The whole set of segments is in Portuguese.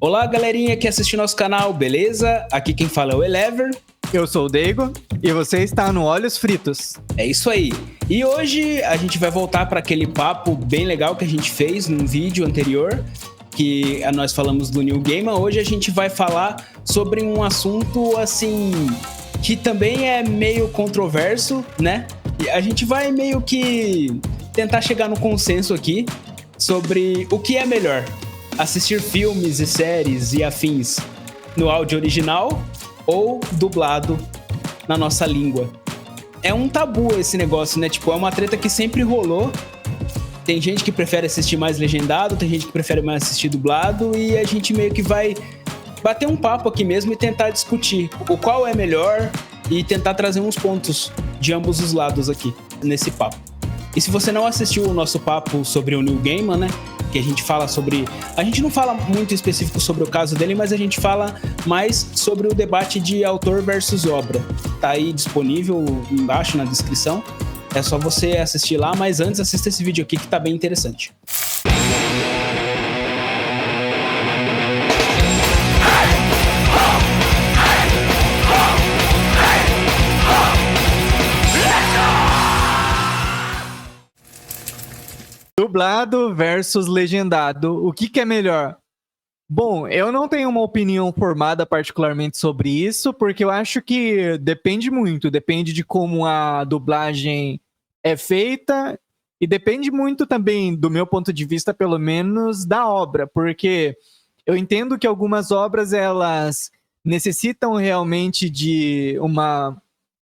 Olá, galerinha que assiste nosso canal, beleza? Aqui quem fala é o Elever. Eu sou o Daigo e você está no Olhos Fritos. É isso aí. E hoje a gente vai voltar para aquele papo bem legal que a gente fez num vídeo anterior, que nós falamos do New Gaiman. Hoje a gente vai falar sobre um assunto, assim, que também é meio controverso, né? E a gente vai meio que tentar chegar no consenso aqui sobre o que é melhor: assistir filmes e séries e afins no áudio original ou dublado na nossa língua. É um tabu esse negócio, né? Tipo, é uma treta que sempre rolou. Tem gente que prefere assistir mais legendado, tem gente que prefere mais assistir dublado, e a gente meio que vai bater um papo aqui mesmo e tentar discutir o qual é melhor e tentar trazer uns pontos de ambos os lados aqui nesse papo. E se você não assistiu o nosso papo sobre o New Gaiman, né? Que a gente fala sobre... A gente não fala muito específico sobre o caso dele, mas a gente fala mais sobre o debate de autor versus obra. Tá aí disponível embaixo na descrição. É só você assistir lá, mas antes assista esse vídeo aqui que tá bem interessante. Dublado versus legendado, o que é melhor? Bom, eu não tenho uma opinião formada particularmente sobre isso, porque eu acho que depende muito, depende de como a dublagem é feita e depende muito também, do meu ponto de vista, pelo menos, da obra, porque eu entendo que algumas obras, elas necessitam realmente de uma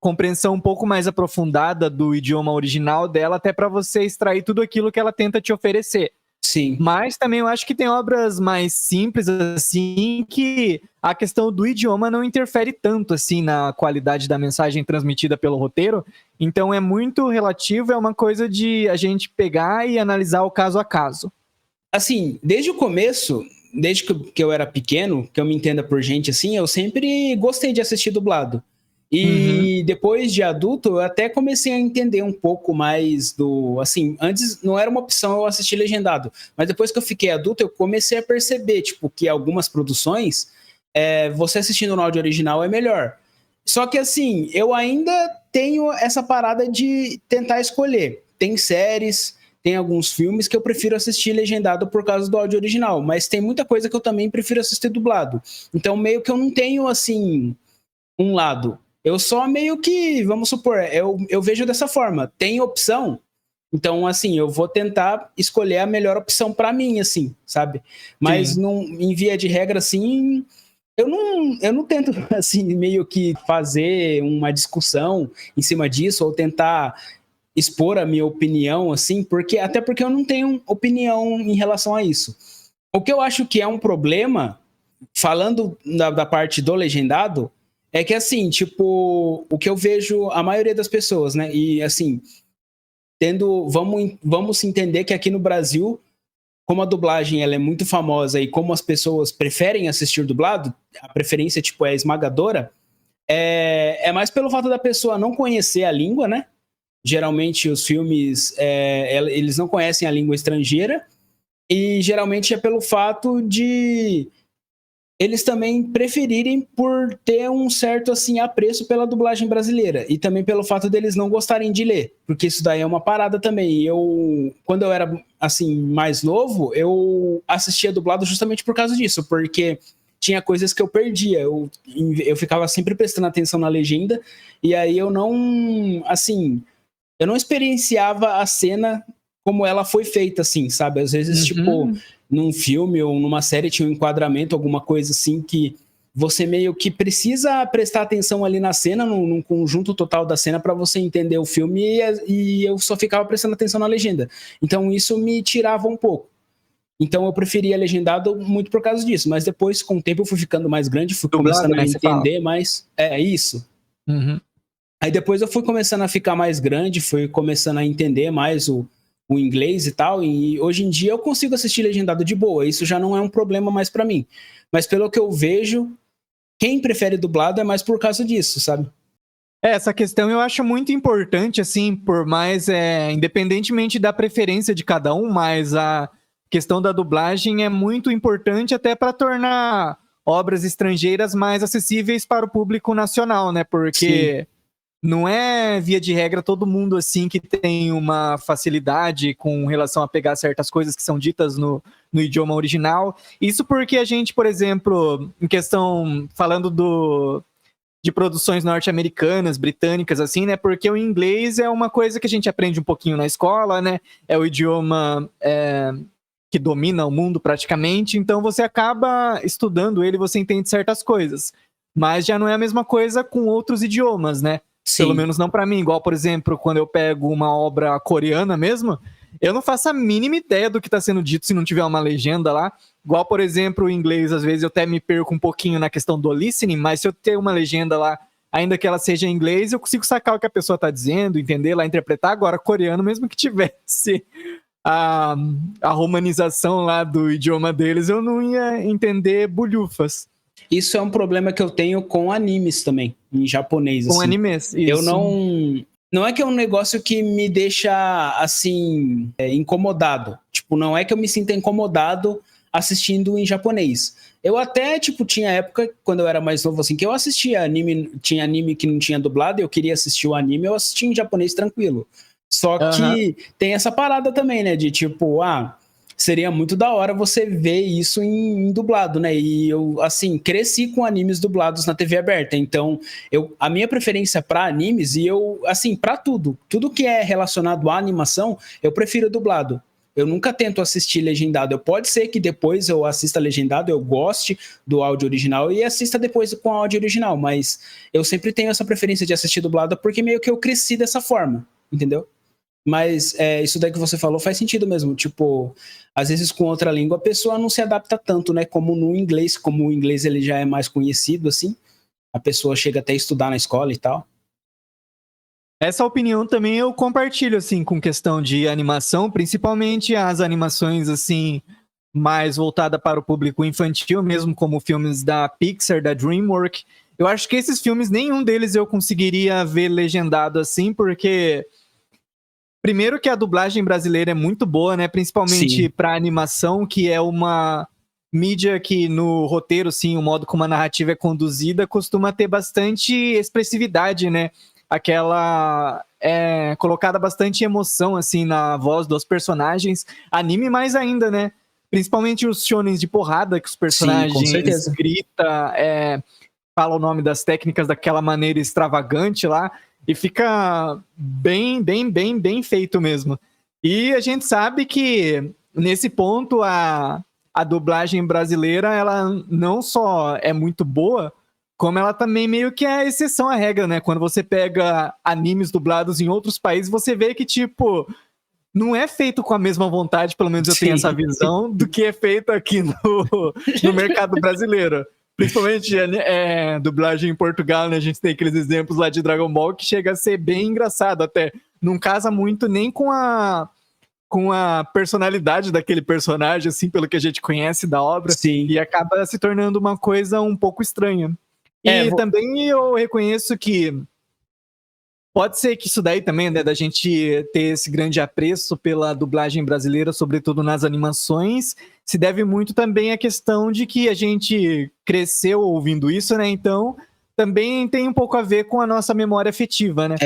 compreensão um pouco mais aprofundada do idioma original dela, até para você extrair tudo aquilo que ela tenta te oferecer. Sim. Mas também eu acho que tem obras mais simples, assim, que a questão do idioma não interfere tanto, assim, na qualidade da mensagem transmitida pelo roteiro. Então é muito relativo, é uma coisa de a gente pegar e analisar o caso a caso. Assim, desde o começo, desde que eu era pequeno, que eu me entenda por gente assim, eu sempre gostei de assistir dublado. E depois de adulto, eu até comecei a entender um pouco mais do... Assim, antes não era uma opção eu assistir legendado, mas depois que eu fiquei adulto, eu comecei a perceber, tipo, que algumas produções, você assistindo no áudio original é melhor. Só que, assim, eu ainda tenho essa parada de tentar escolher. Tem séries, tem alguns filmes que eu prefiro assistir legendado por causa do áudio original, mas tem muita coisa que eu também prefiro assistir dublado. Então, meio que eu não tenho, assim, um lado. Eu só meio que, vamos supor, eu vejo dessa forma, tem opção, então, assim, eu vou tentar escolher a melhor opção pra mim, assim, sabe? Mas em via de regra, assim, eu não tento, assim, meio que fazer uma discussão em cima disso, ou tentar expor a minha opinião, assim, até porque eu não tenho opinião em relação a isso. O que eu acho que é um problema, falando da parte do legendado, é que, assim, tipo, o que eu vejo a maioria das pessoas, né? E, assim, vamos entender que aqui no Brasil, como a dublagem ela é muito famosa e como as pessoas preferem assistir dublado, a preferência, tipo, é esmagadora, é mais pelo fato da pessoa não conhecer a língua, né? Geralmente os filmes, eles não conhecem a língua estrangeira, e geralmente é pelo fato de eles também preferirem por ter um certo, assim, apreço pela dublagem brasileira. E também pelo fato deles não gostarem de ler. Porque isso daí é uma parada também. Quando eu era, assim, mais novo, eu assistia dublado justamente por causa disso. Porque tinha coisas que eu perdia. Eu ficava sempre prestando atenção na legenda. E aí eu não experienciava a cena como ela foi feita, assim, sabe? Às vezes, tipo, num filme ou numa série tinha um enquadramento, alguma coisa assim, que você meio que precisa prestar atenção ali na cena, num conjunto total da cena, pra você entender o filme, e eu só ficava prestando atenção na legenda. Então isso me tirava um pouco. Então eu preferia legendado muito por causa disso, mas depois, com o tempo, eu fui ficando mais grande, fui começando a entender mais... É isso. Aí depois eu fui começando a ficar mais grande, fui começando a entender mais o inglês e tal, e hoje em dia eu consigo assistir legendado de boa, isso já não é um problema mais pra mim. Mas pelo que eu vejo, quem prefere dublado é mais por causa disso, sabe? Essa questão eu acho muito importante, assim, por mais, independentemente da preferência de cada um, mas questão da dublagem é muito importante até para tornar obras estrangeiras mais acessíveis para o público nacional, né? Porque não é, via de regra, todo mundo assim que tem uma facilidade com relação a pegar certas coisas que são ditas no idioma original. Isso porque a gente, por exemplo, em questão, falando de produções norte-americanas, britânicas, assim, né? Porque o inglês é uma coisa que a gente aprende um pouquinho na escola, né? É o idioma que domina o mundo praticamente, então você acaba estudando ele, você entende certas coisas. Mas já não é a mesma coisa com outros idiomas, né? Sim. Pelo menos não pra mim. Igual, por exemplo, quando eu pego uma obra coreana mesmo, eu não faço a mínima ideia do que tá sendo dito se não tiver uma legenda lá. Igual, por exemplo, o inglês, às vezes eu até me perco um pouquinho na questão do listening, mas se eu ter uma legenda lá, ainda que ela seja em inglês, eu consigo sacar o que a pessoa tá dizendo, entender lá, interpretar. Agora, coreano, mesmo que tivesse a romanização lá do idioma deles, eu não ia entender bulhufas. Isso é um problema que eu tenho com animes também, em japonês. Com assim. animes, isso. Eu não é que é um negócio que me deixa, assim, incomodado. Tipo, não é que eu me sinta incomodado assistindo em japonês. Eu até, tipo, tinha época, quando eu era mais novo, assim, que eu assistia anime, tinha anime que não tinha dublado, eu queria assistir o anime, eu assistia em japonês tranquilo. Só que tem essa parada também, né, de tipo, seria muito da hora você ver isso em dublado, né? E eu, assim, cresci com animes dublados na TV aberta. Então, a minha preferência para animes, e eu, assim, para tudo que é relacionado à animação, eu prefiro dublado. Eu nunca tento assistir legendado. Pode ser que depois eu assista legendado, eu goste do áudio original e assista depois com o áudio original, mas eu sempre tenho essa preferência de assistir dublado porque meio que eu cresci dessa forma, entendeu? Mas isso daí que você falou faz sentido mesmo. Tipo, às vezes com outra língua a pessoa não se adapta tanto, né? Como no inglês, como o inglês ele já é mais conhecido, assim. A pessoa chega até a estudar na escola e tal. Essa opinião também eu compartilho, assim, com questão de animação, principalmente as animações, assim, mais voltada para o público infantil, mesmo como filmes da Pixar, da DreamWorks. Eu acho que esses filmes, nenhum deles eu conseguiria ver legendado assim, porque primeiro que a dublagem brasileira é muito boa, né? Principalmente para animação, que é uma mídia que no roteiro, sim, o modo como a narrativa é conduzida, costuma ter bastante expressividade, né? Aquela colocada bastante emoção, assim, na voz dos personagens. Anime mais ainda, né? Principalmente os shonens de porrada, que os personagens grita, fala o nome das técnicas daquela maneira extravagante lá. E fica bem feito mesmo. E a gente sabe que, nesse ponto, a dublagem brasileira, ela não só é muito boa, como ela também meio que é exceção à regra, né? Quando você pega animes dublados em outros países, você vê que, tipo, não é feito com a mesma vontade, pelo menos eu tenho essa visão, do que é feito aqui no mercado brasileiro. Principalmente dublagem em Portugal, né? A gente tem aqueles exemplos lá de Dragon Ball que chega a ser bem engraçado até. Não casa muito nem com a personalidade daquele personagem, assim, pelo que a gente conhece da obra. Sim. E acaba se tornando uma coisa um pouco estranha. E também eu reconheço que pode ser que isso daí também, né, da gente ter esse grande apreço pela dublagem brasileira, sobretudo nas animações, se deve muito também à questão de que a gente cresceu ouvindo isso, né? Então, também tem um pouco a ver com a nossa memória afetiva, né?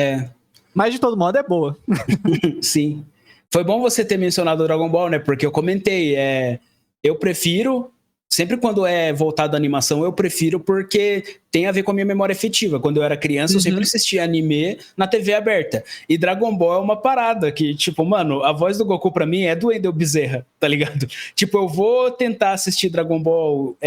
Mas, de todo modo, é boa. Sim. Foi bom você ter mencionado o Dragon Ball, né? Porque eu comentei, eu prefiro... Sempre quando é voltado à animação, eu prefiro porque tem a ver com a minha memória afetiva. Quando eu era criança, eu sempre assistia anime na TV aberta. E Dragon Ball é uma parada que, tipo, mano, a voz do Goku pra mim é do Wendell Bezerra, tá ligado? Tipo, eu vou tentar assistir Dragon Ball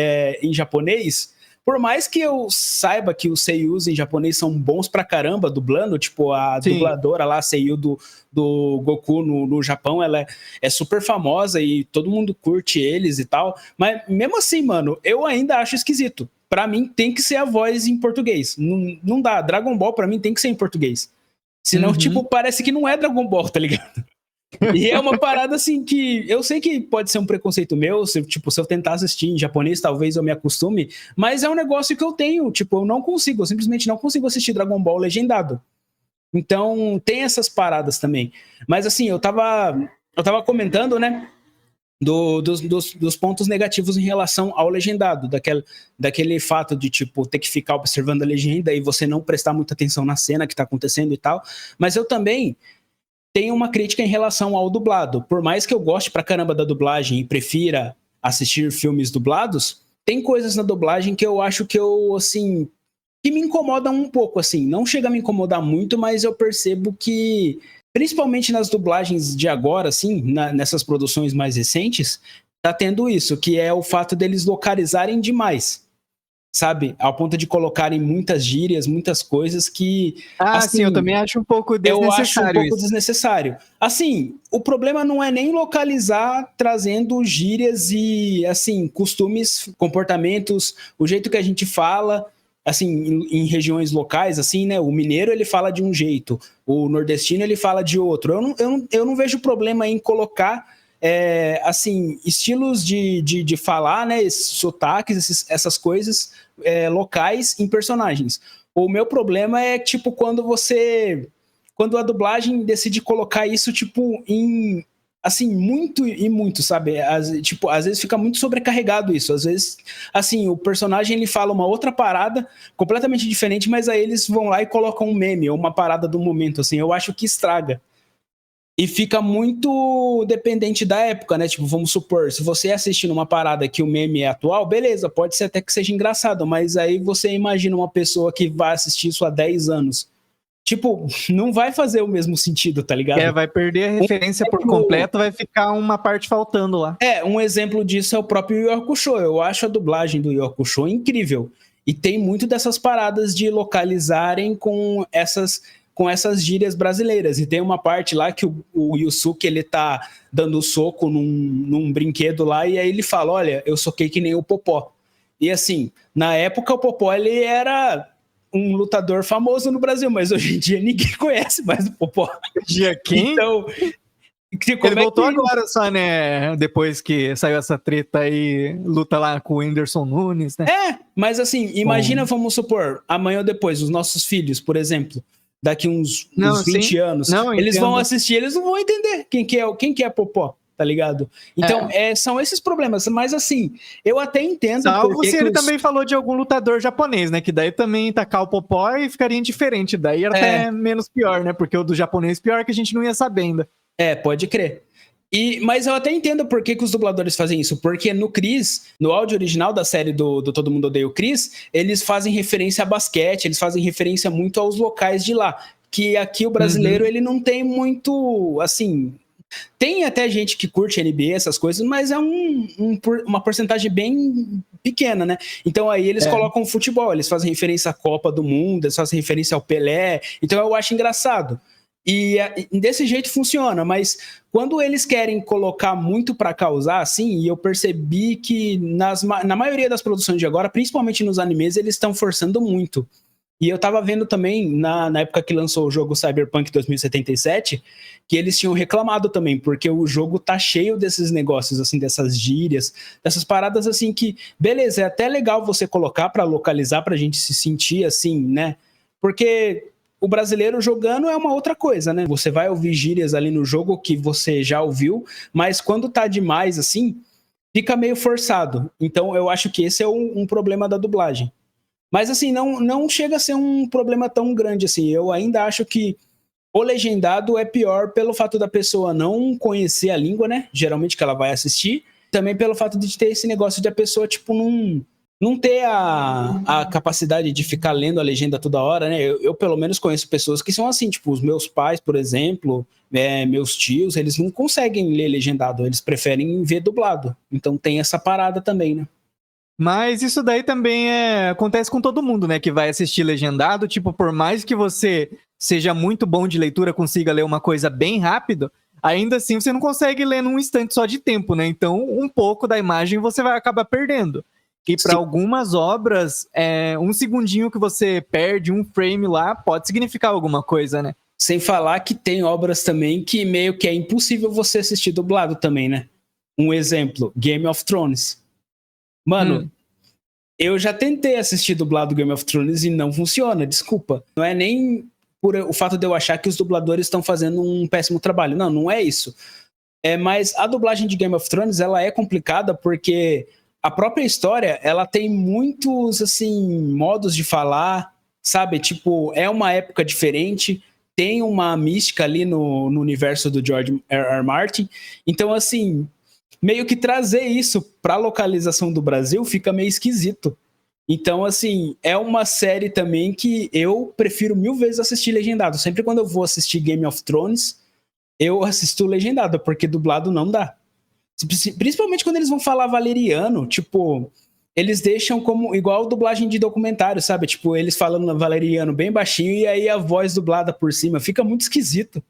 em japonês, por mais que eu saiba que os seiyus em japonês são bons pra caramba dublando, tipo, a dubladora lá, a seiyu do Goku no Japão, ela é super famosa e todo mundo curte eles e tal, mas mesmo assim, mano, eu ainda acho esquisito. Pra mim tem que ser a voz em português, não dá, Dragon Ball pra mim tem que ser em português, senão, tipo, parece que não é Dragon Ball, tá ligado? E é uma parada assim que eu sei que pode ser um preconceito meu, se eu tentar assistir em japonês, talvez eu me acostume, mas é um negócio que eu tenho, tipo, eu simplesmente não consigo assistir Dragon Ball legendado. Então, tem essas paradas também. Mas assim, eu tava comentando, né, dos pontos negativos em relação ao legendado, daquele fato de, tipo, ter que ficar observando a legenda e você não prestar muita atenção na cena que tá acontecendo e tal. Mas eu também tenho uma crítica em relação ao dublado. Por mais que eu goste pra caramba da dublagem e prefira assistir filmes dublados, tem coisas na dublagem que eu acho que assim, que me incomodam um pouco, assim. Não chega a me incomodar muito, mas eu percebo que, principalmente nas dublagens de agora, assim, nessas produções mais recentes, tá tendo isso, que é o fato deles localizarem demais, sabe? Ao ponto de colocarem muitas gírias, muitas coisas que... Sim, eu também acho um pouco Eu acho um pouco isso. desnecessário. Assim, o problema não é nem localizar trazendo gírias e, assim, costumes, comportamentos, o jeito que a gente fala, assim, em regiões locais, assim, né? O mineiro, ele fala de um jeito, o nordestino, ele fala de outro. Eu não vejo problema em colocar, assim, estilos de falar, né? Esses sotaques, essas coisas locais em personagens. O meu problema é, tipo, quando a dublagem decide colocar isso, tipo, em, assim, muito, sabe? Tipo, às vezes fica muito sobrecarregado isso. Às vezes, assim, o personagem, ele fala uma outra parada completamente diferente, mas aí eles vão lá e colocam um meme ou uma parada do momento, assim. Eu acho que estraga. E fica muito dependente da época, né? Tipo, vamos supor, se você assistir numa parada que o meme é atual, beleza, pode ser até que seja engraçado, mas aí você imagina uma pessoa que vai assistir isso há 10 anos. Tipo, não vai fazer o mesmo sentido, tá ligado? Vai perder a referência por completo, vai ficar uma parte faltando lá. Um exemplo disso é o próprio Yu Yu Hakusho. Eu acho a dublagem do Yu Yu Hakusho incrível. E tem muito dessas paradas de localizarem com essas gírias brasileiras. E tem uma parte lá que o Yusuke, ele tá dando soco num brinquedo lá, e aí ele fala, olha, eu soquei que nem o Popó. E assim, na época o Popó, ele era um lutador famoso no Brasil, mas hoje em dia ninguém conhece mais o Popó. Dia quem? Então, ele voltou agora só, né? Depois que saiu essa treta aí, luta lá com o Whindersson Nunes, né? Mas assim, imagina, vamos supor, amanhã ou depois, os nossos filhos, por exemplo, daqui uns 20 anos, eles vão assistir, eles não vão entender quem que é Popó, tá ligado? Então, são esses problemas, mas assim, eu até entendo... Salvo se ele também falou de algum lutador japonês, né? Que daí também tacar o Popó e ficaria indiferente, daí era até menos pior, né? Porque o do japonês pior que a gente não ia saber ainda. Pode crer. Mas eu até entendo por que os dubladores fazem isso. Porque no Chris, no áudio original da série do Todo Mundo Odeia o Chris, eles fazem referência a basquete, eles fazem referência muito aos locais de lá. Que aqui o brasileiro, ele não tem muito, assim... Tem até gente que curte NBA, essas coisas, mas é uma porcentagem bem pequena, né? Então aí eles colocam futebol, eles fazem referência à Copa do Mundo, eles fazem referência ao Pelé. Então eu acho engraçado. E desse jeito funciona, mas quando eles querem colocar muito para causar, assim, e eu percebi que na maioria das produções de agora, principalmente nos animes, eles estão forçando muito. E eu tava vendo também, na época que lançou o jogo Cyberpunk 2077, que eles tinham reclamado também, porque o jogo tá cheio desses negócios, assim, dessas gírias, dessas paradas, assim, que, beleza, é até legal você colocar para localizar, pra gente se sentir, assim, né? Porque... o brasileiro jogando é uma outra coisa, né? Você vai ouvir gírias ali no jogo que você já ouviu, mas quando tá demais, assim, fica meio forçado. Então, eu acho que esse é um problema da dublagem. Mas, assim, não chega a ser um problema tão grande, assim. Eu ainda acho que o legendado é pior pelo fato da pessoa não conhecer a língua, né? Geralmente que ela vai assistir. Também pelo fato de ter esse negócio de a pessoa, tipo, não ter a capacidade de ficar lendo a legenda toda hora, né? Eu pelo menos conheço pessoas que são assim, tipo, os meus pais, por exemplo, meus tios, eles não conseguem ler legendado, eles preferem ver dublado. Então tem essa parada também, né? Mas isso daí também acontece com todo mundo, né? Que vai assistir legendado, tipo, por mais que você seja muito bom de leitura, consiga ler uma coisa bem rápido, ainda assim você não consegue ler num instante só de tempo, né? Então, um pouco da imagem você vai acabar perdendo. E para algumas obras, um segundinho que você perde, um frame lá, pode significar alguma coisa, né? Sem falar que tem obras também que meio que é impossível você assistir dublado também, né? Um exemplo, Game of Thrones. Mano, eu já tentei assistir dublado Game of Thrones e não funciona, desculpa. Não é nem por o fato de eu achar que os dubladores estão fazendo um péssimo trabalho. Não é isso. Mas a dublagem de Game of Thrones, ela é complicada porque a própria história, ela tem muitos, assim, modos de falar, sabe? Tipo, é uma época diferente, tem uma mística ali no universo do George R. R. Martin. Então, assim, meio que trazer isso para a localização do Brasil fica meio esquisito. Então, assim, é uma série também que eu prefiro 1000 vezes assistir legendado. Sempre quando eu vou assistir Game of Thrones, eu assisto legendado, porque dublado não dá. Principalmente quando eles vão falar valeriano, tipo, eles deixam como igual dublagem de documentário, sabe? Tipo, eles falando valeriano bem baixinho e aí a voz dublada por cima. Fica muito esquisito.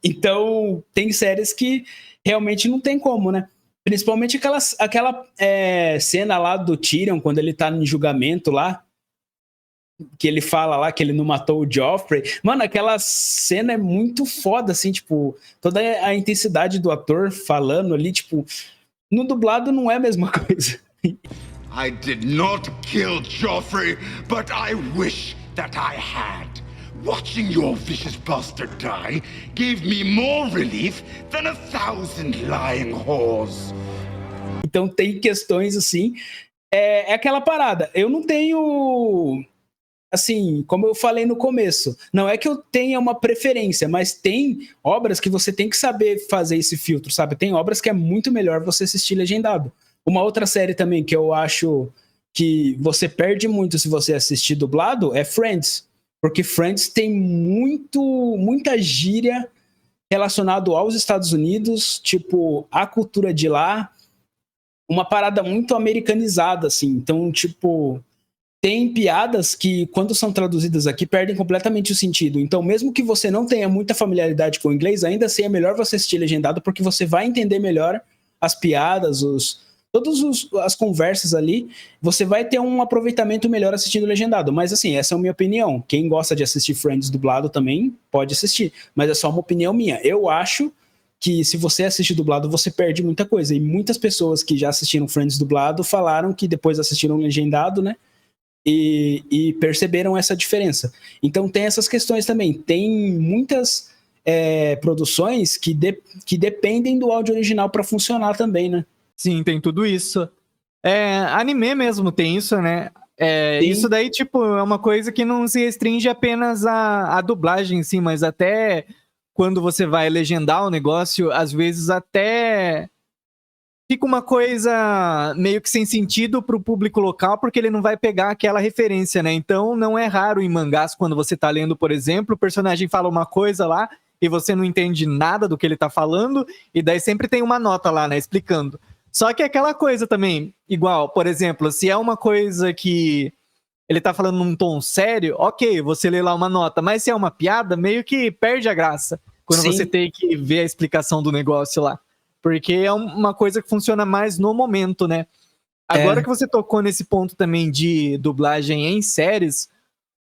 Então, tem séries que realmente não tem como, né? Principalmente aquela cena lá do Tyrion, quando ele tá em julgamento lá, que ele fala lá que ele não matou o Joffrey. Mano, aquela cena é muito foda, assim, tipo, toda a intensidade do ator falando ali, tipo, no dublado não é a mesma coisa. I did not kill Joffrey, but I wish that I had. Watching your vicious bastard die gave me more relief than 1,000 lying whores. Então tem questões assim, é aquela parada. Eu não tenho, assim, como eu falei no começo, não é que eu tenha uma preferência, mas tem obras que você tem que saber fazer esse filtro, sabe? Tem obras que é muito melhor você assistir legendado. Uma outra série também que eu acho que você perde muito se você assistir dublado é Friends. Porque Friends tem muita gíria relacionada aos Estados Unidos, tipo, a cultura de lá, uma parada muito americanizada, assim. Então, tipo, tem piadas que, quando são traduzidas aqui, perdem completamente o sentido. Então, mesmo que você não tenha muita familiaridade com o inglês, ainda assim é melhor você assistir legendado, porque você vai entender melhor as piadas, todas as conversas ali, você vai ter um aproveitamento melhor assistindo legendado. Mas assim, essa é a minha opinião. Quem gosta de assistir Friends dublado também pode assistir, mas é só uma opinião minha. Eu acho que se você assiste dublado, você perde muita coisa. E muitas pessoas que já assistiram Friends dublado falaram que depois assistiram legendado, né? E perceberam essa diferença. Então tem essas questões também. Tem muitas produções que dependem do áudio original para funcionar também, né? Sim, tem tudo isso. Anime mesmo tem isso, né? Sim. Isso daí, tipo, é uma coisa que não se restringe apenas à dublagem, sim, mas até quando você vai legendar o negócio, às vezes até fica uma coisa meio que sem sentido pro público local, porque ele não vai pegar aquela referência, né? Então, não é raro em mangás, quando você tá lendo, por exemplo, o personagem fala uma coisa lá e você não entende nada do que ele tá falando, e daí sempre tem uma nota lá, né, explicando. Só que é aquela coisa também, igual, por exemplo, se é uma coisa que ele tá falando num tom sério, ok, você lê lá uma nota, mas se é uma piada, meio que perde a graça quando Sim. você tem que ver a explicação do negócio lá. Porque é uma coisa que funciona mais no momento, né? Agora que você tocou nesse ponto também de dublagem em séries,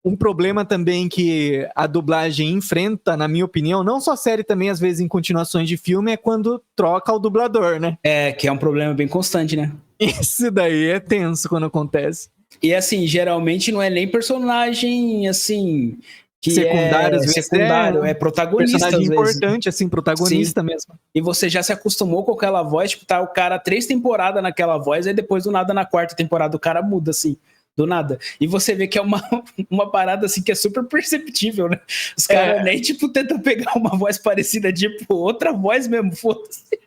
um problema também que a dublagem enfrenta, na minha opinião, não só série também, às vezes em continuações de filme, é quando troca o dublador, né? Que é um problema bem constante, né? Isso daí é tenso quando acontece. E assim, geralmente não é nem personagem, assim, que secundário, às vezes secundário, é protagonista, personagem às vezes. importante, assim, protagonista. Sim. Mesmo. E você já se acostumou com aquela voz, tipo, tá o cara 3 temporadas naquela voz, aí depois do nada, na 4ª temporada, o cara muda, assim, do nada. E você vê que é uma parada, assim, que é super perceptível, né? Os caras nem, tipo, tentam pegar uma voz parecida, tipo, outra voz mesmo, foda-se.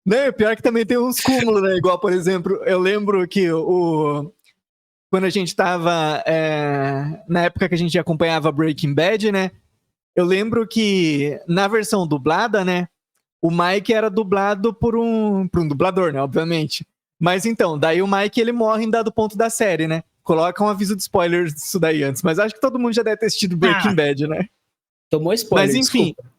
Né, pior que também tem uns cúmulos, né? Igual, por exemplo, eu lembro que quando a gente tava na época que a gente acompanhava Breaking Bad, né? Eu lembro que na versão dublada, né? O Mike era dublado por um dublador, né? Obviamente. Mas então, daí o Mike ele morre em dado ponto da série, né? Coloca um aviso de spoilers disso daí antes. Mas acho que todo mundo já deve ter assistido Breaking Bad, né? Tomou spoiler, mas enfim. Desculpa.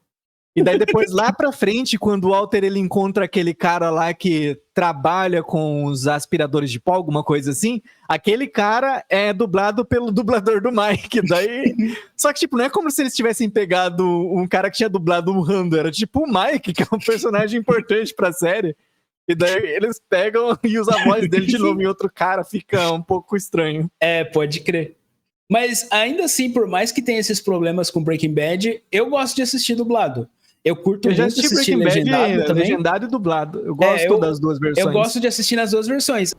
E daí depois lá pra frente, quando o Walter ele encontra aquele cara lá que trabalha com os aspiradores de pó, alguma coisa assim, aquele cara é dublado pelo dublador do Mike. Daí... Só que, tipo, não é como se eles tivessem pegado um cara que tinha dublado um Rando, era tipo o Mike, que é um personagem importante pra série. E daí eles pegam e usam a voz dele de novo em outro cara, fica um pouco estranho. Pode crer. Mas ainda assim, por mais que tenha esses problemas com Breaking Bad, eu gosto de assistir dublado. Eu curto Eu já muito assisti assistir Breaking Bad legendado também. legendado e dublado. Eu gosto das duas versões. Eu gosto de assistir nas duas versões.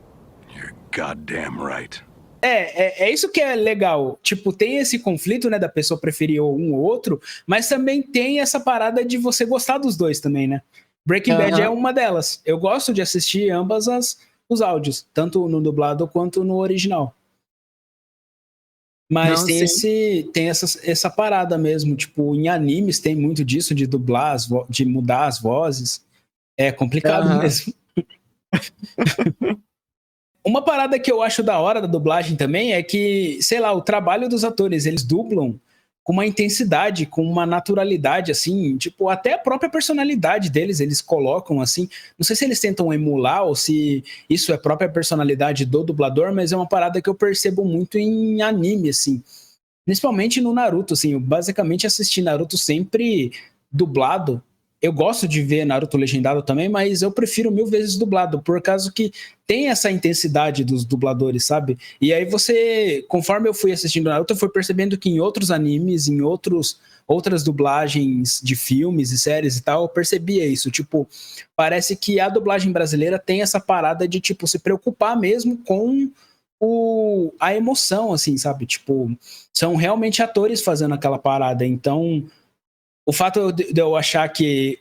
You're goddamn right. É isso que é legal. Tipo, tem esse conflito, né, da pessoa preferir um ou outro, mas também tem essa parada de você gostar dos dois também, né? Breaking Bad é uma delas. Eu gosto de assistir ambas os áudios, tanto no dublado quanto no original. Mas Não, tem essa parada mesmo, tipo, em animes tem muito disso, de dublar, de mudar as vozes. É complicado mesmo. Uma parada que eu acho da hora da dublagem também é que, sei lá, o trabalho dos atores, eles dublam com uma intensidade, com uma naturalidade, assim, tipo, até a própria personalidade deles, eles colocam, assim, não sei se eles tentam emular ou se isso é a própria personalidade do dublador, mas é uma parada que eu percebo muito em anime, assim, principalmente no Naruto, assim, eu basicamente assisti Naruto sempre dublado. Eu gosto de ver Naruto legendado também, mas eu prefiro 1000 vezes dublado, por causa que tem essa intensidade dos dubladores, sabe? E aí você, conforme eu fui assistindo Naruto, eu fui percebendo que em outros animes, em outras dublagens de filmes e séries e tal, eu percebia isso. Tipo, parece que a dublagem brasileira tem essa parada de, tipo, se preocupar mesmo com a emoção, assim, sabe? Tipo, são realmente atores fazendo aquela parada. Então, o fato de eu achar que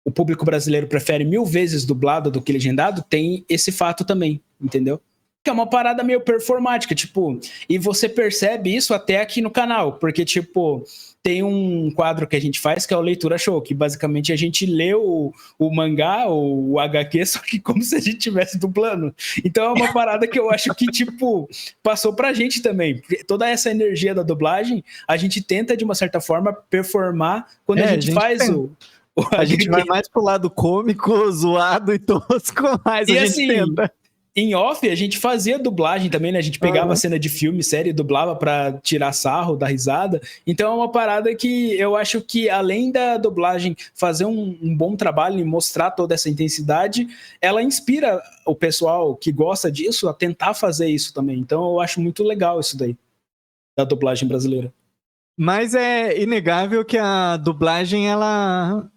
o público brasileiro prefere 1000 vezes dublado do que legendado, tem esse fato também, entendeu? Que é uma parada meio performática, tipo, e você percebe isso até aqui no canal, porque, tipo, tem um quadro que a gente faz que é o Leitura Show, que basicamente a gente lê o mangá, ou o HQ, só que como se a gente estivesse dublando. Então é uma parada que eu acho que, tipo, passou pra gente também. Toda essa energia da dublagem, a gente tenta, de uma certa forma, performar quando a gente faz a gente vai mais pro lado cômico, zoado e tosco, mas e a gente assim, tenta. Em off, a gente fazia dublagem também, né? A gente pegava cena de filme, série, dublava pra tirar sarro, dar risada. Então é uma parada que eu acho que, além da dublagem fazer um bom trabalho e mostrar toda essa intensidade, ela inspira o pessoal que gosta disso a tentar fazer isso também. Então eu acho muito legal isso daí, da dublagem brasileira. Mas é inegável que a dublagem, ela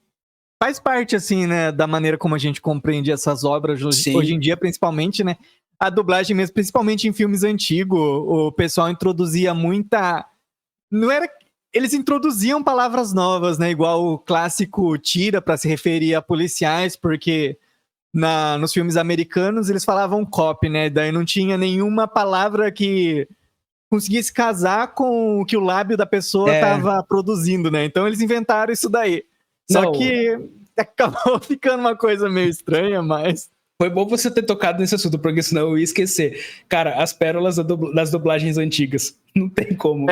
faz parte, assim, né, da maneira como a gente compreende essas obras hoje em dia, principalmente, né? A dublagem mesmo, principalmente em filmes antigos, o pessoal introduzia muita... Não era... Eles introduziam palavras novas, né? Igual o clássico tira para se referir a policiais, porque nos filmes americanos eles falavam cop, né? Daí não tinha nenhuma palavra que conseguisse casar com o que o lábio da pessoa estava produzindo, né? Então eles inventaram isso daí. Só que acabou ficando uma coisa meio estranha, mas... Foi bom você ter tocado nesse assunto, porque senão eu ia esquecer. Cara, as pérolas das dublagens antigas. Não tem como.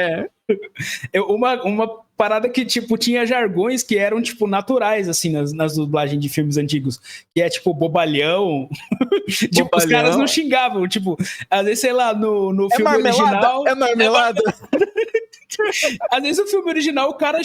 Uma parada que, tipo, tinha jargões que eram, tipo, naturais, assim, nas dublagens de filmes antigos. Que é, tipo, bobalhão. Tipo, os caras não xingavam. Tipo, às vezes, sei lá, no filme original... É marmelada! Às vezes o filme original o cara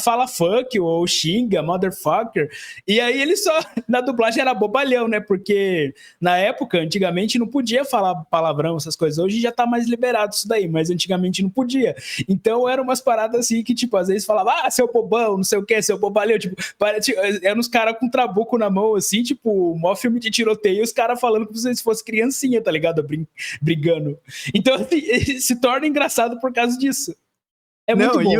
fala fuck ou xinga, motherfucker, e aí ele só, na dublagem era bobalhão, né, porque na época, antigamente não podia falar palavrão, essas coisas, hoje já tá mais liberado isso daí, mas antigamente não podia, então eram umas paradas assim que, tipo, às vezes falava, seu bobão, não sei o que, seu bobalhão, tipo, eram uns caras com trabuco na mão, assim, tipo, maior filme de tiroteio, os caras falando como se fosse criancinha, tá ligado, brigando, então assim, se torna engraçado por causa disso. É muito bom.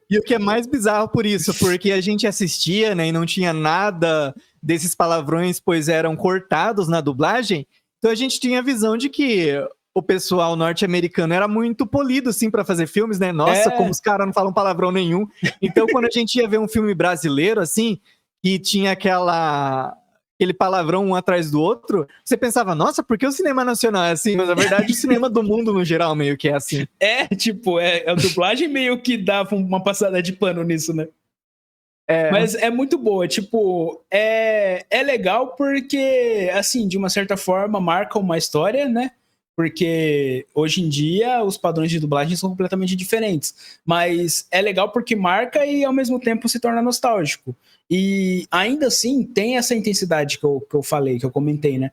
E o que é mais bizarro por isso, porque a gente assistia, né, e não tinha nada desses palavrões, pois eram cortados na dublagem, então a gente tinha a visão de que o pessoal norte-americano era muito polido, assim, pra fazer filmes, né? Nossa, como os caras não falam palavrão nenhum. Então, quando a gente ia ver um filme brasileiro, assim, que tinha aquele palavrão um atrás do outro, você pensava, nossa, por que o cinema nacional é assim? Mas, na verdade, o cinema do mundo, no geral, meio que é assim. Tipo, a dublagem meio que dava uma passada de pano nisso, né? Mas é muito boa, tipo, é legal porque, assim, de uma certa forma, marca uma história, né? Porque hoje em dia os padrões de dublagem são completamente diferentes. Mas é legal porque marca e ao mesmo tempo se torna nostálgico. E ainda assim tem essa intensidade que eu falei, que eu comentei, né?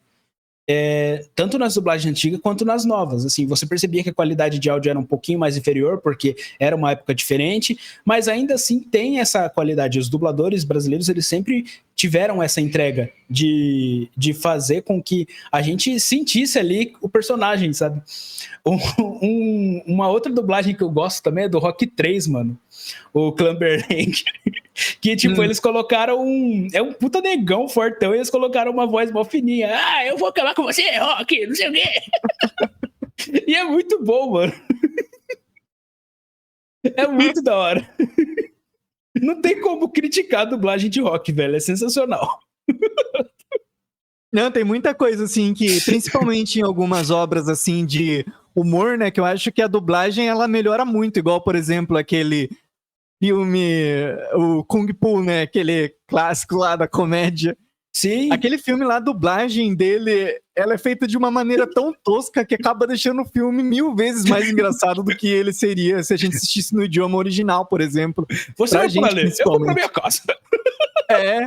tanto nas dublagens antigas quanto nas novas. Assim, você percebia que a qualidade de áudio era um pouquinho mais inferior, porque era uma época diferente, mas ainda assim tem essa qualidade. Os dubladores brasileiros, eles sempre tiveram essa entrega de fazer com que a gente sentisse ali o personagem, sabe? Uma outra dublagem que eu gosto também é do Rock 3, mano. O Clubberlang. Que, tipo, eles colocaram é um puta negão fortão e eles colocaram uma voz mó fininha. Ah, eu vou acabar com você, Rock, não sei o quê. E é muito bom, mano. É muito da hora. Não tem como criticar a dublagem de Rock, velho. É sensacional. Não, tem muita coisa, assim, que, principalmente em algumas obras, assim, de humor, né, que eu acho que a dublagem, ela melhora muito, igual, por exemplo, aquele filme, o Kung Fu, né, aquele clássico lá da comédia. Sim. Aquele filme lá, a dublagem dele, ela é feita de uma maneira tão tosca que acaba deixando o filme 1000 vezes mais engraçado do que ele seria se a gente assistisse no idioma original, por exemplo. Você vai pra ler, eu vou pra minha casa. É,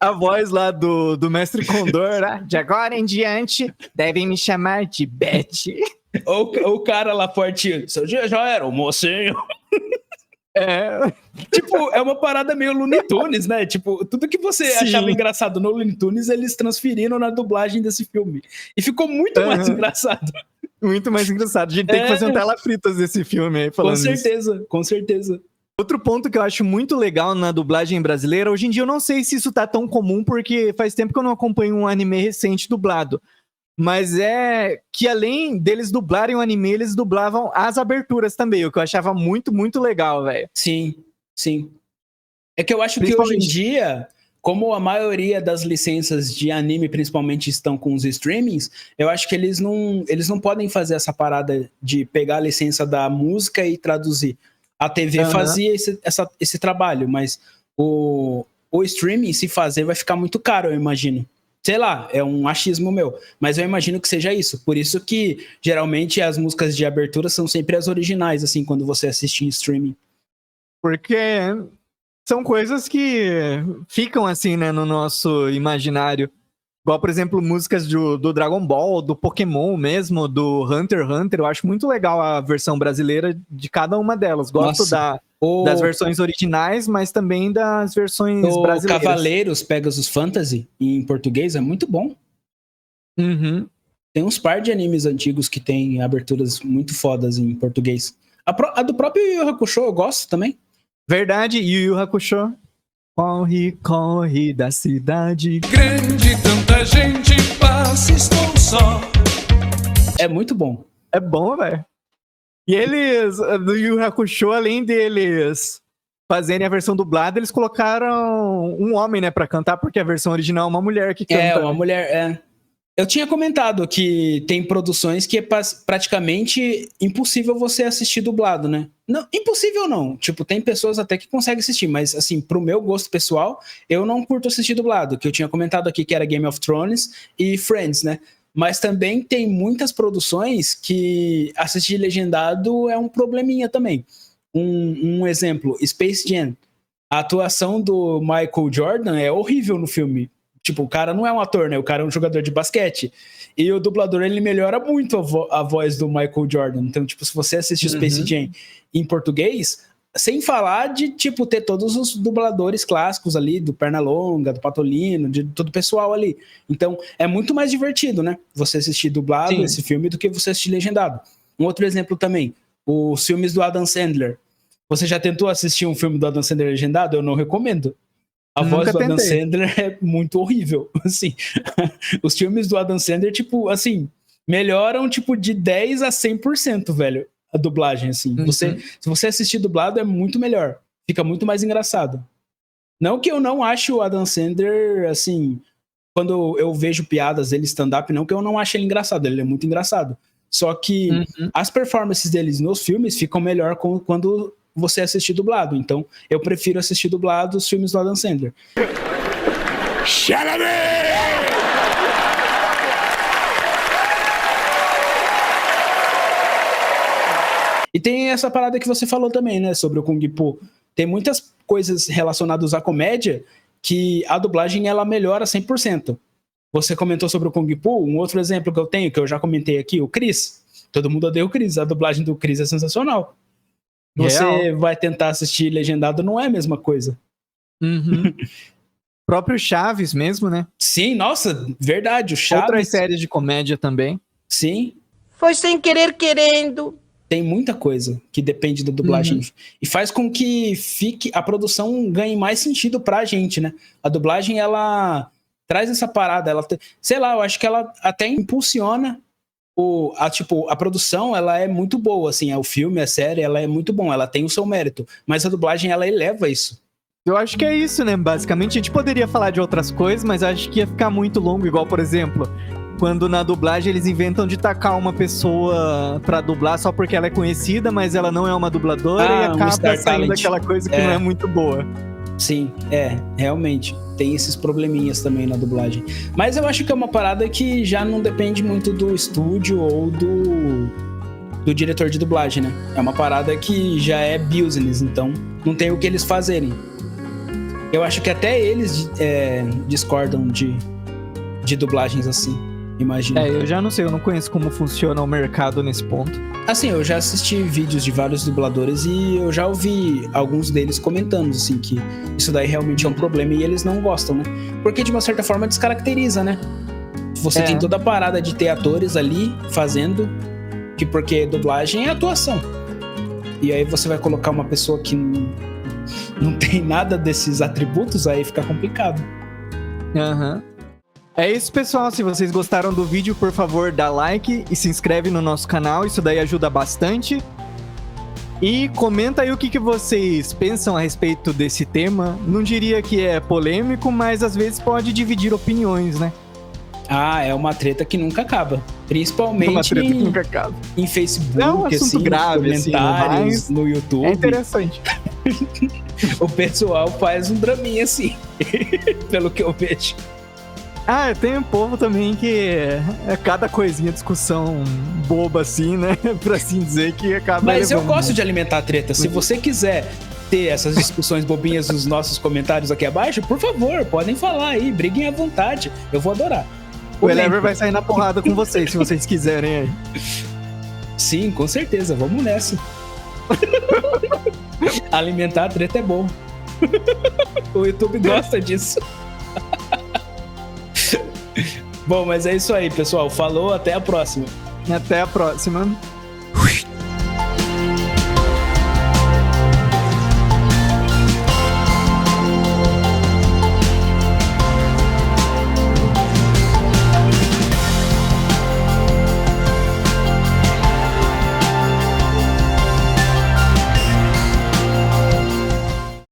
a voz lá do Mestre Condor, né? De agora em diante, devem me chamar de Betty. Ou o cara lá fortinho, seu dia já era o mocinho. É. Tipo, é uma parada meio Looney Tunes, né? Tipo, tudo que você Sim. achava engraçado no Looney Tunes, eles transferiram na dublagem desse filme. E ficou muito mais engraçado. Muito mais engraçado. A gente tem que fazer um tela fritas desse filme aí, falando Com certeza, isso. Com certeza. Outro ponto que eu acho muito legal na dublagem brasileira, hoje em dia eu não sei se isso tá tão comum, porque faz tempo que eu não acompanho um anime recente dublado. Mas é que além deles dublarem o anime, eles dublavam as aberturas também, o que eu achava muito, muito legal, velho. Sim, sim. É que eu acho que hoje em dia, como a maioria das licenças de anime principalmente estão com os streamings, eu acho que eles não podem fazer essa parada de pegar a licença da música e traduzir. A TV fazia esse trabalho, mas o streaming, se fazer, vai ficar muito caro, eu imagino. Sei lá, é um achismo meu, mas eu imagino que seja isso. Por isso que, geralmente, as músicas de abertura são sempre as originais, assim, quando você assiste em streaming. Porque são coisas que ficam, assim, né, no nosso imaginário. Igual, por exemplo, músicas do Dragon Ball, do Pokémon mesmo, do Hunter x Hunter. Eu acho muito legal a versão brasileira de cada uma delas. Gosto das versões originais, mas também das versões brasileiras. Cavaleiros Pegasus Fantasy, em português, é muito bom. Uhum. Tem uns par de animes antigos que tem aberturas muito fodas em português. A do próprio Yu Yu Hakusho eu gosto também. Verdade, Yu Yu Hakusho. Corre, corre da cidade grande, tanta gente passa, estou só. É muito bom. É bom, velho. E eles, do Yu Yu Hakusho, além deles fazerem a versão dublada, eles colocaram um homem, né, pra cantar, porque a versão original é uma mulher que canta. É, uma mulher, Eu tinha comentado que tem produções que é praticamente impossível você assistir dublado, né? Não, impossível não. Tipo, tem pessoas até que conseguem assistir, mas assim, pro meu gosto pessoal, eu não curto assistir dublado, que eu tinha comentado aqui que era Game of Thrones e Friends, né? Mas também tem muitas produções que assistir legendado é um probleminha também. Um exemplo, Space Jam. A atuação do Michael Jordan é horrível no filme. Tipo, o cara não é um ator, né? O cara é um jogador de basquete. E o dublador, ele melhora muito a voz do Michael Jordan. Então, tipo, se você assistir o Space Jam em português, sem falar de, tipo, ter todos os dubladores clássicos ali, do Pernalonga, do Patolino, de todo o pessoal ali. Então, é muito mais divertido, né? Você assistir dublado esse filme do que você assistir legendado. Um outro exemplo também, os filmes do Adam Sandler. Você já tentou assistir um filme do Adam Sandler legendado? Eu não recomendo. A voz do Adam Sandler é muito horrível, assim. Os filmes do Adam Sandler, tipo, assim, melhoram, tipo, de 10 a 100%, velho, a dublagem, assim. Se você assistir dublado, é muito melhor. Fica muito mais engraçado. Não que eu não ache o Adam Sandler, assim, quando eu vejo piadas dele stand-up, não que eu não ache ele engraçado, ele é muito engraçado. Só que as performances deles nos filmes ficam melhor quando você assistir dublado. Então, eu prefiro assistir dublado os filmes do Adam Sandler. E tem essa parada que você falou também, né, sobre o Kung Fu. Tem muitas coisas relacionadas à comédia que a dublagem, ela melhora 100%. Você comentou sobre o Kung Fu, um outro exemplo que eu tenho, que eu já comentei aqui, o Chris. Todo mundo odeia o Chris, a dublagem do Chris é sensacional. Você vai tentar assistir legendado, não é a mesma coisa. Uhum. Próprio Chaves mesmo, né? Sim, nossa, verdade, o Chaves. Outras séries de comédia também. Sim. Foi sem querer querendo. Tem muita coisa que depende da dublagem. E faz com que a produção ganhe mais sentido pra gente, né? A dublagem, ela traz essa parada, sei lá, eu acho que ela até impulsiona a produção, ela é muito boa, assim, o filme, a série, ela é muito bom, ela tem o seu mérito, mas a dublagem, ela eleva isso. Eu acho que é isso, né? Basicamente, a gente poderia falar de outras coisas, mas acho que ia ficar muito longo, igual, por exemplo, quando na dublagem eles inventam de tacar uma pessoa pra dublar só porque ela é conhecida, mas ela não é uma dubladora e acaba saindo aquela coisa que não é muito boa. Sim, realmente. Tem esses probleminhas também na dublagem. Mas eu acho que é uma parada que já não depende muito do estúdio ou do diretor de dublagem, né? É uma parada que já é business, então não tem o que eles fazerem. Eu acho que até eles discordam de dublagens assim, imagino. Eu já não sei, eu não conheço como funciona o mercado nesse ponto. Assim, eu já assisti vídeos de vários dubladores e eu já ouvi alguns deles comentando, assim, que isso daí realmente é um problema e eles não gostam, né? Porque, de uma certa forma, descaracteriza, né? Você tem toda a parada de ter atores ali fazendo, porque dublagem é atuação. E aí você vai colocar uma pessoa que não tem nada desses atributos, aí fica complicado. Aham. É isso, pessoal. Se vocês gostaram do vídeo, por favor, dá like e se inscreve no nosso canal. Isso daí ajuda bastante. E comenta aí o que vocês pensam a respeito desse tema. Não diria que é polêmico, mas às vezes pode dividir opiniões, né? É uma treta que nunca acaba. Principalmente uma treta que nunca acaba. Em Facebook, é um assunto assim, grave, comentários, assim, no YouTube. É interessante. O pessoal faz um draminha assim, pelo que eu vejo. Tem um povo também que é cada coisinha discussão boba assim, né? Pra assim dizer que acaba. Mas eu gosto de alimentar a treta. Se você quiser ter essas discussões bobinhas nos nossos comentários aqui abaixo, por favor, podem falar aí, briguem à vontade. Eu vou adorar. O Elever vai sair na porrada com vocês, se vocês quiserem aí. Sim, com certeza. Vamos nessa. Alimentar a treta é bom. O YouTube gosta disso. Bom, mas é isso aí, pessoal. Falou, até a próxima. Até a próxima.